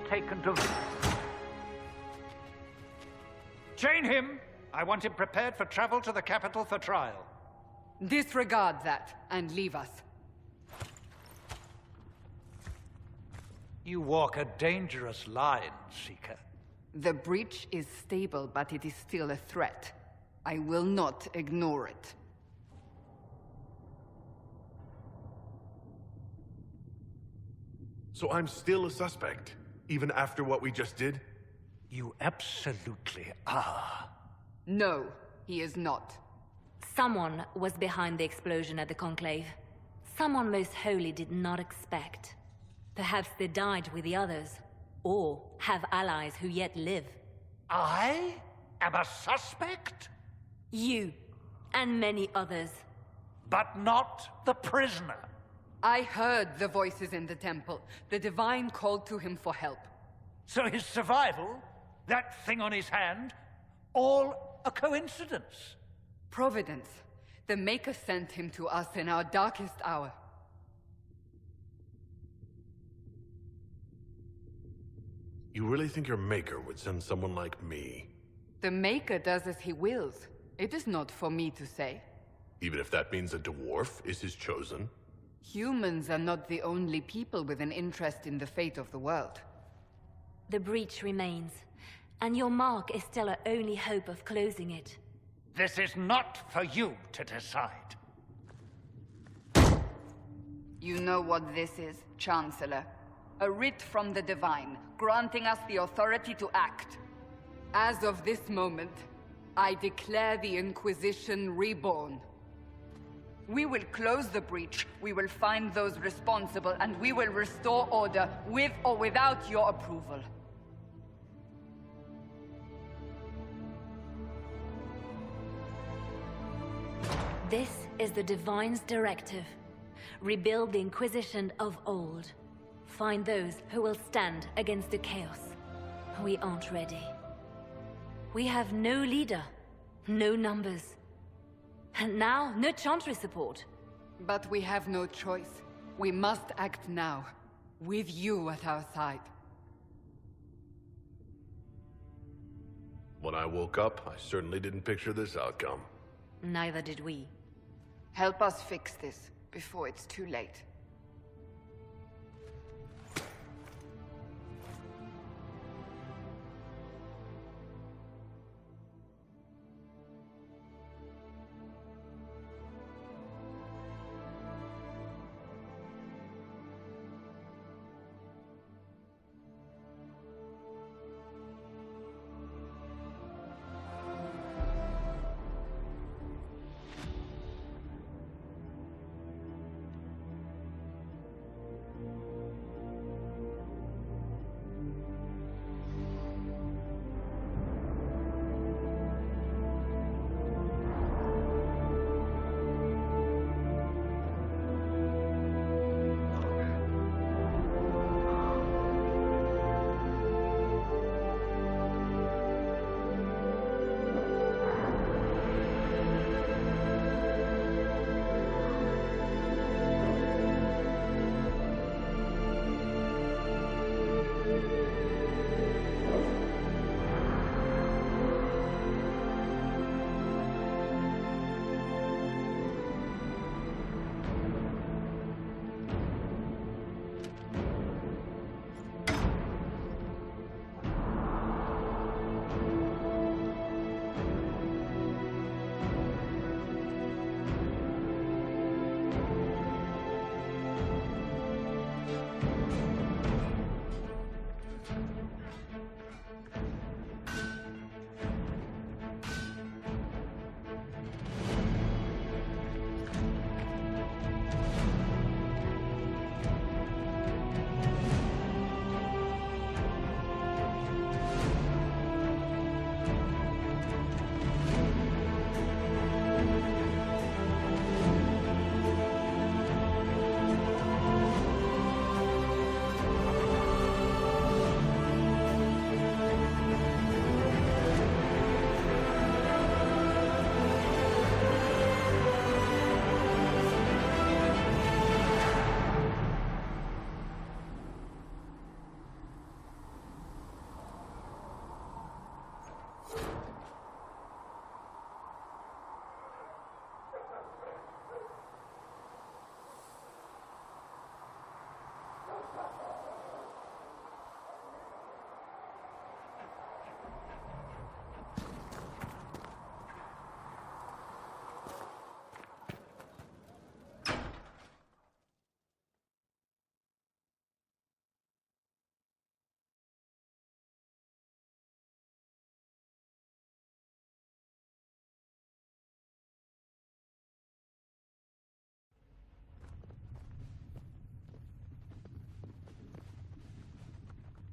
taken to... Chain him! I want him prepared for travel to the capital for trial. Disregard that, and leave us. You walk a dangerous line, Seeker. The breach is stable, but it is still a threat. I will not ignore it. So I'm still a suspect, even after what we just did? You absolutely are. No, he is not. Someone was behind the explosion at the Conclave. Someone most holy did not expect. Perhaps they died with the others, or have allies who yet live. I am a suspect? You, and many others. But not the prisoner. I heard the voices in the temple. The Divine called to him for help. So his survival, that thing on his hand, all a coincidence? Providence. The Maker sent him to us in our darkest hour. You really think your Maker would send someone like me? The Maker does as he wills. It is not for me to say. Even if that means a dwarf is his chosen? Humans are not the only people with an interest in the fate of the world. The breach remains, and your mark is still our only hope of closing it. This is not for you to decide. You know what this is, Chancellor. A writ from the Divine, granting us the authority to act. As of this moment, I declare the Inquisition reborn. We will close the breach, we will find those responsible, and we will restore order, with or without your approval. This is the Divine's directive. Rebuild the Inquisition of old. Find those who will stand against the chaos. We aren't ready. We have no leader, no numbers. And now, no Chantry support. But we have no choice. We must act now, with you at our side. When I woke up, I certainly didn't picture this outcome. Neither did we. Help us fix this, before it's too late.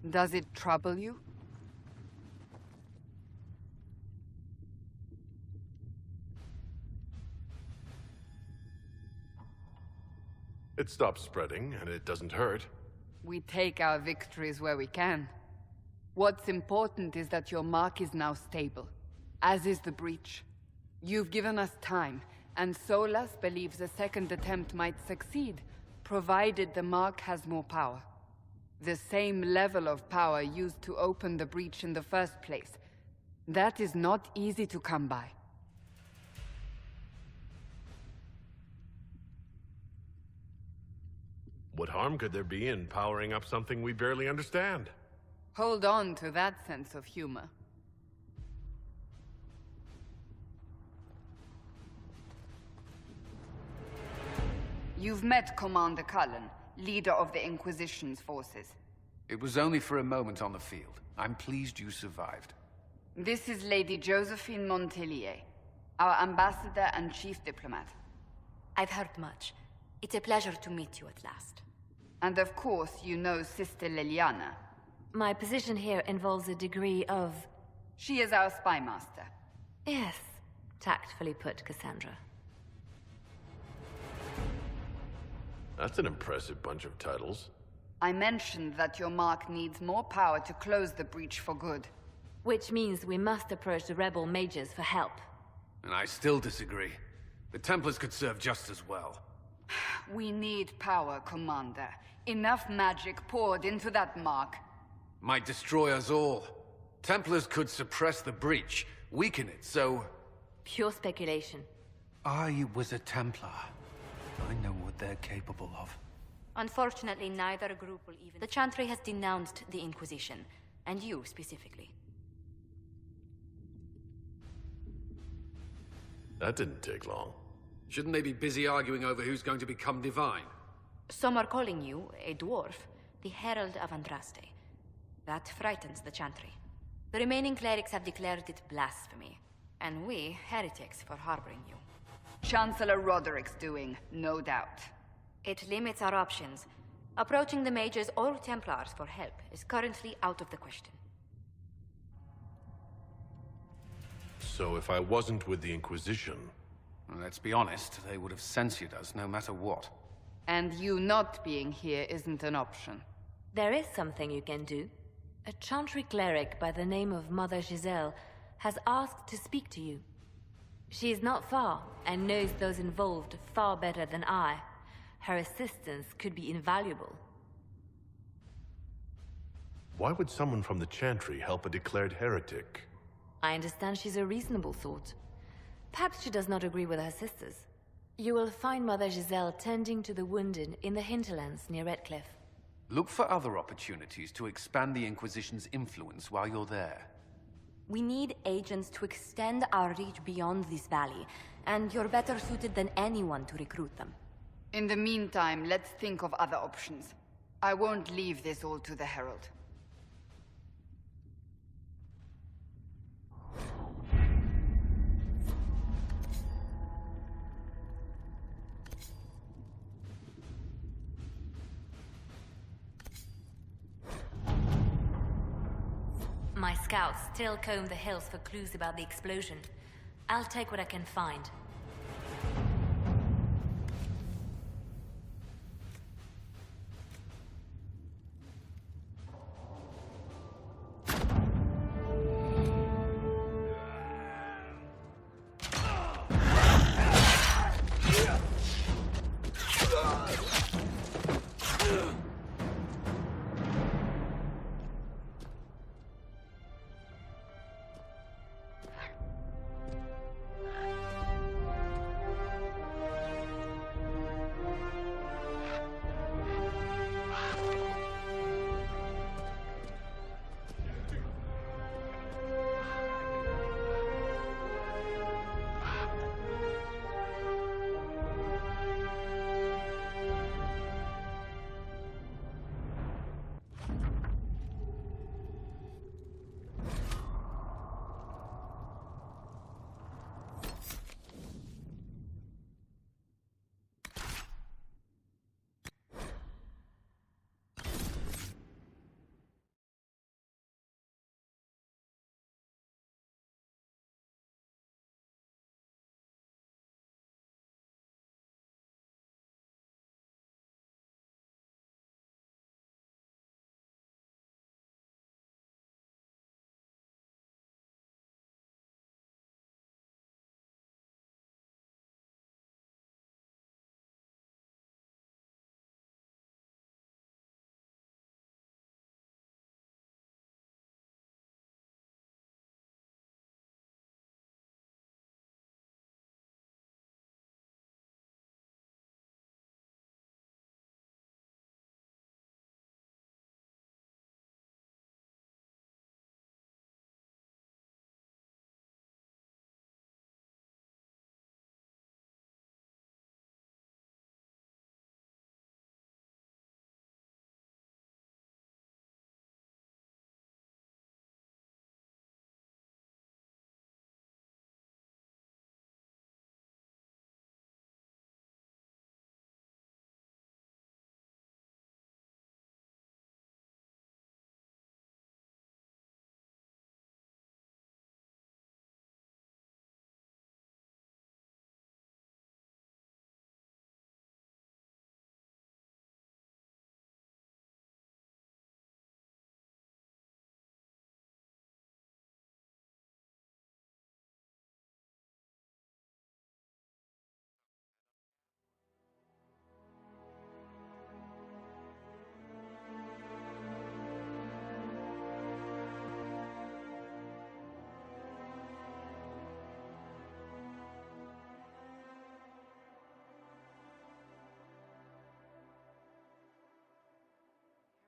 Does it trouble you? It stops spreading, and it doesn't hurt. We take our victories where we can. What's important is that your mark is now stable, as is the breach. You've given us time, and Solas believes a second attempt might succeed, provided the mark has more power. The same level of power used to open the breach in the first place. That is not easy to come by. What harm could there be in powering up something we barely understand? Hold on to that sense of humor. You've met Commander Cullen, leader of the Inquisition's forces. It was only for a moment on the field. I'm pleased you survived. This is Lady Josephine Montelier, our ambassador and chief diplomat. I've heard much. It's a pleasure to meet you at last. And of course, you know Sister Liliana. My position here involves a degree of... She is our spy master. Yes, tactfully put, Cassandra. That's an impressive bunch of titles. I mentioned that your mark needs more power to close the breach for good. Which means we must approach the rebel mages for help. And I still disagree. The Templars could serve just as well. We need power, Commander. Enough magic poured into that mark. Might destroy us all. Templars could suppress the breach, weaken it, so... Pure speculation. I was a Templar. I know what they're capable of. Unfortunately, neither group will even... The Chantry has denounced the Inquisition, and you specifically. That didn't take long. Shouldn't they be busy arguing over who's going to become divine? Some are calling you, a dwarf, the Herald of Andraste. That frightens the Chantry. The remaining clerics have declared it blasphemy, and we, heretics, for harboring you. Chancellor Roderick's doing, no doubt. It limits our options. Approaching the mages or Templars for help is currently out of the question. So if I wasn't with the Inquisition... Well, let's be honest, they would have censored us no matter what. And you not being here isn't an option. There is something you can do. A Chantry cleric by the name of Mother Giselle has asked to speak to you. She is not far, and knows those involved far better than I. Her assistance could be invaluable. Why would someone from the Chantry help a declared heretic? I understand she's a reasonable sort. Perhaps she does not agree with her sisters. You will find Mother Giselle tending to the wounded in the hinterlands near Redcliffe. Look for other opportunities to expand the Inquisition's influence while you're there. We need agents to extend our reach beyond this valley, and you're better suited than anyone to recruit them. In the meantime, let's think of other options. I won't leave this all to the Herald. My scouts still comb the hills for clues about the explosion. I'll take what I can find.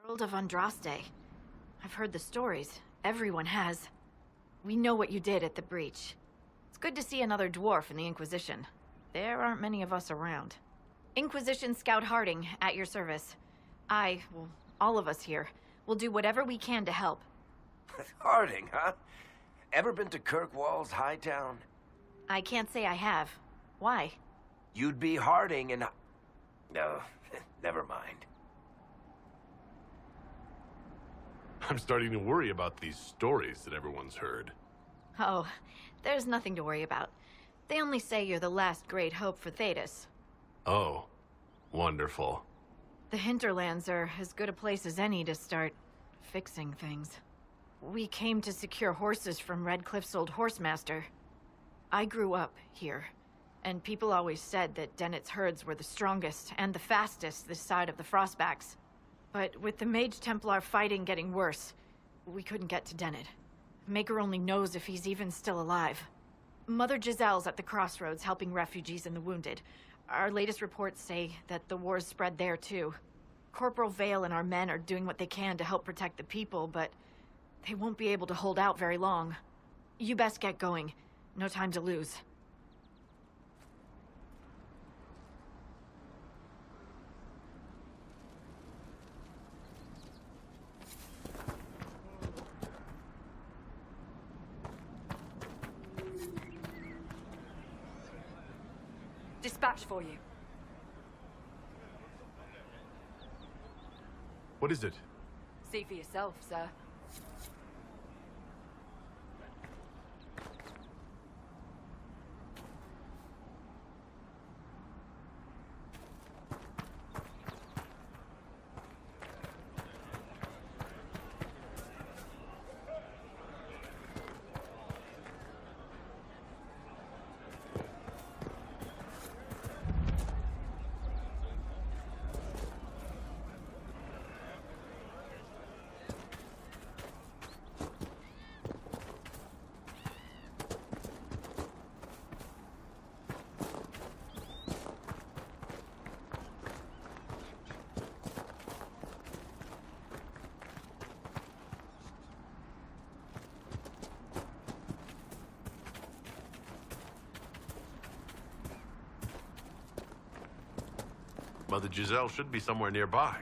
World of Andraste. I've heard the stories. Everyone has. We know what you did at the breach. It's good to see another dwarf in the Inquisition. There aren't many of us around. Inquisition Scout Harding, at your service. Well, all of us here, will do whatever we can to help. Harding, huh? Ever been to Kirkwall's Hightown? I can't say I have. Why? You'd be Harding and... No, never mind. I'm starting to worry about these stories that everyone's heard. Oh, there's nothing to worry about. They only say you're the last great hope for Thetis. Oh, wonderful. The hinterlands are as good a place as any to start fixing things. We came to secure horses from Redcliffe's old horsemaster. I grew up here, and people always said that Dennett's herds were the strongest and the fastest this side of the Frostbacks. But with the Mage Templar fighting getting worse, we couldn't get to Dennett. Maker only knows if he's even still alive. Mother Giselle's at the crossroads helping refugees and the wounded. Our latest reports say that the war's spread there too. Corporal Vale and our men are doing what they can to help protect the people, but they won't be able to hold out very long. You best get going. No time to lose. Dispatch for you. What is it? See for yourself, sir. Mother Giselle should be somewhere nearby.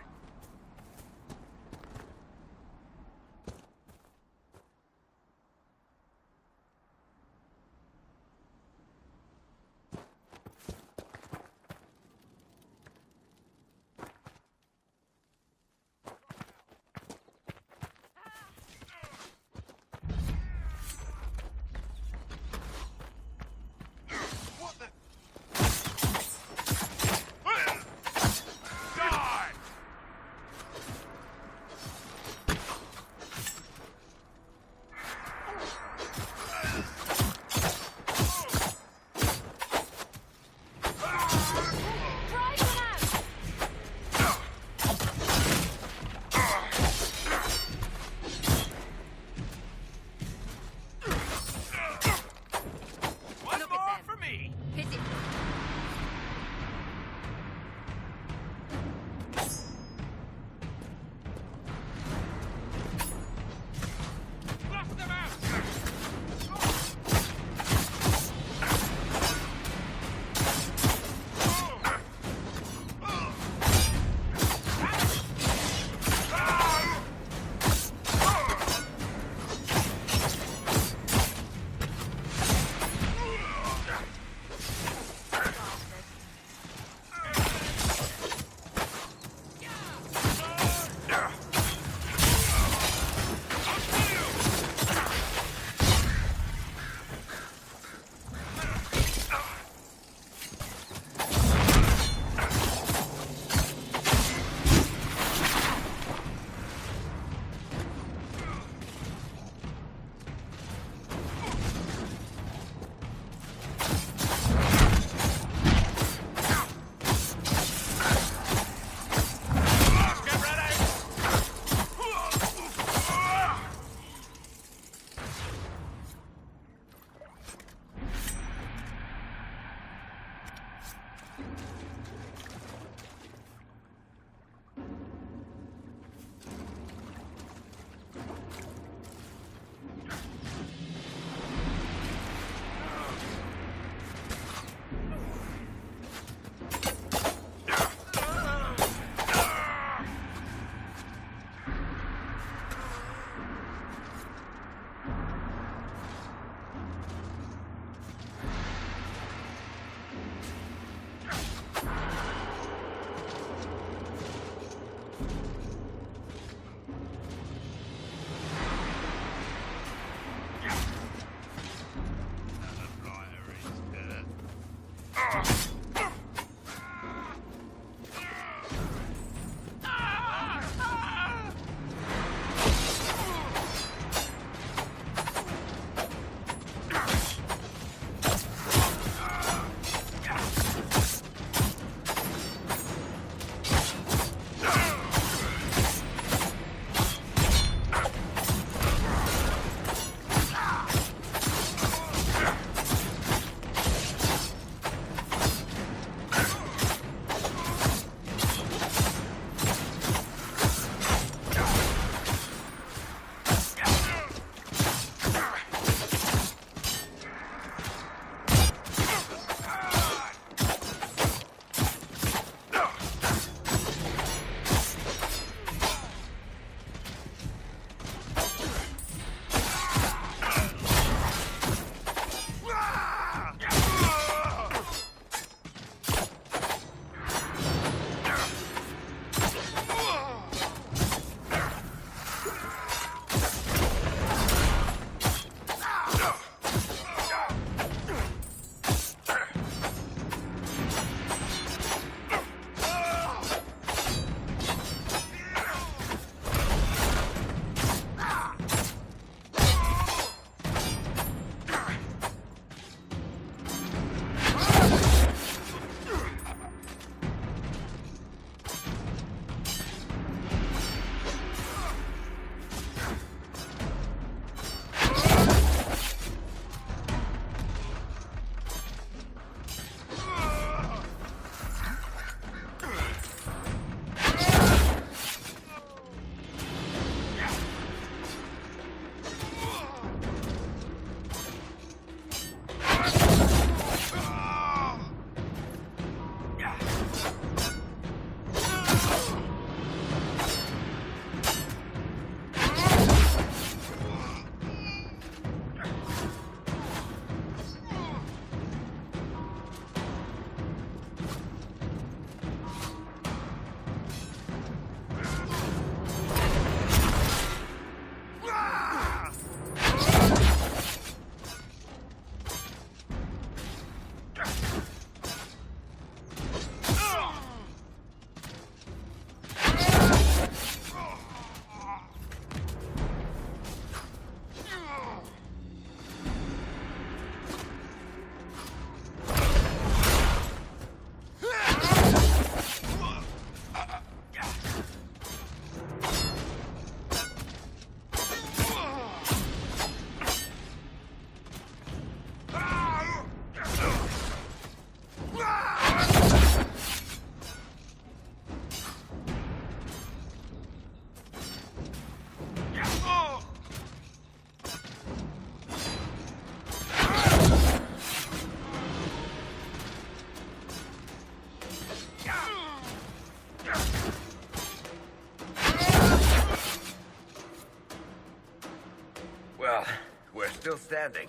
Well, we're still standing.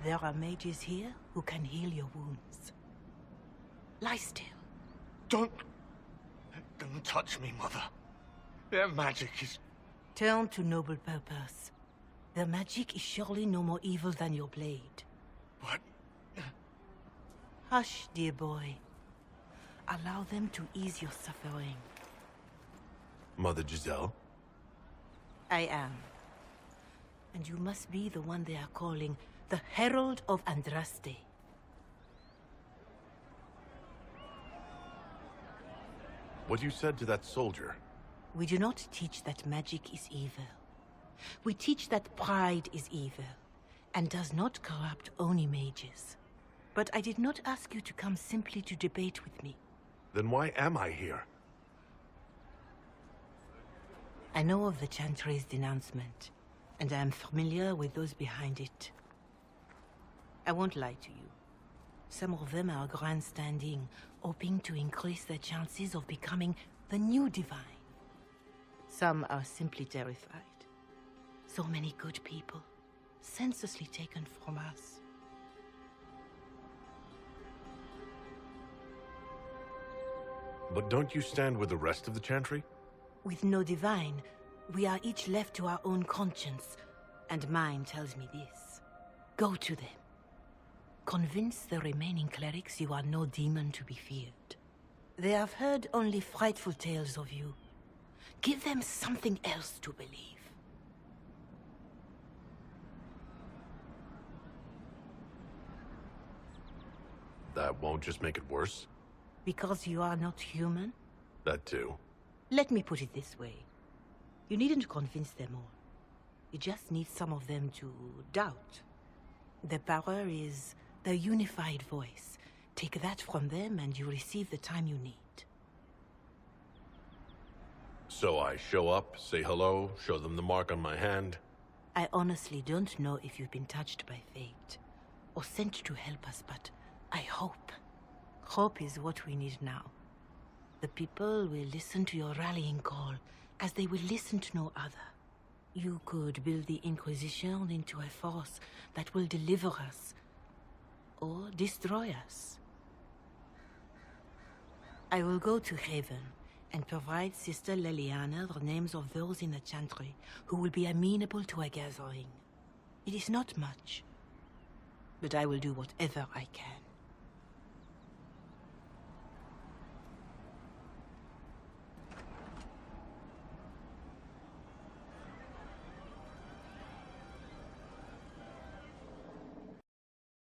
There are mages here who can heal your wounds. Lie still. Don't touch me, Mother. Their magic is... Turn to noble purpose. Their magic is surely no more evil than your blade. But... Hush, dear boy. Allow them to ease your suffering. Mother Giselle? I am. And you must be the one they are calling the Herald of Andraste. What you said to that soldier? We do not teach that magic is evil. We teach that pride is evil, and does not corrupt only mages. But I did not ask you to come simply to debate with me. Then why am I here? I know of the Chantry's denouncement, and I am familiar with those behind it. I won't lie to you. Some of them are grandstanding, hoping to increase their chances of becoming the new divine. Some are simply terrified. So many good people, senselessly taken from us. But don't you stand with the rest of the Chantry? With no divine, we are each left to our own conscience, and mine tells me this. Go to them. Convince the remaining clerics you are no demon to be feared. They have heard only frightful tales of you. Give them something else to believe. That won't just make it worse? Because you are not human? That too. Let me put it this way. You needn't convince them all. You just need some of them to doubt. Their power is the unified voice. Take that from them and you receive the time you need. So I show up, say hello, show them the mark on my hand. I honestly don't know if you've been touched by fate, or sent to help us, but I hope. Hope is what we need now. The people will listen to your rallying call, as they will listen to no other. You could build the Inquisition into a force that will deliver us, or destroy us. I will go to Haven and provide Sister Leliana the names of those in the Chantry who will be amenable to a gathering. It is not much, but I will do whatever I can.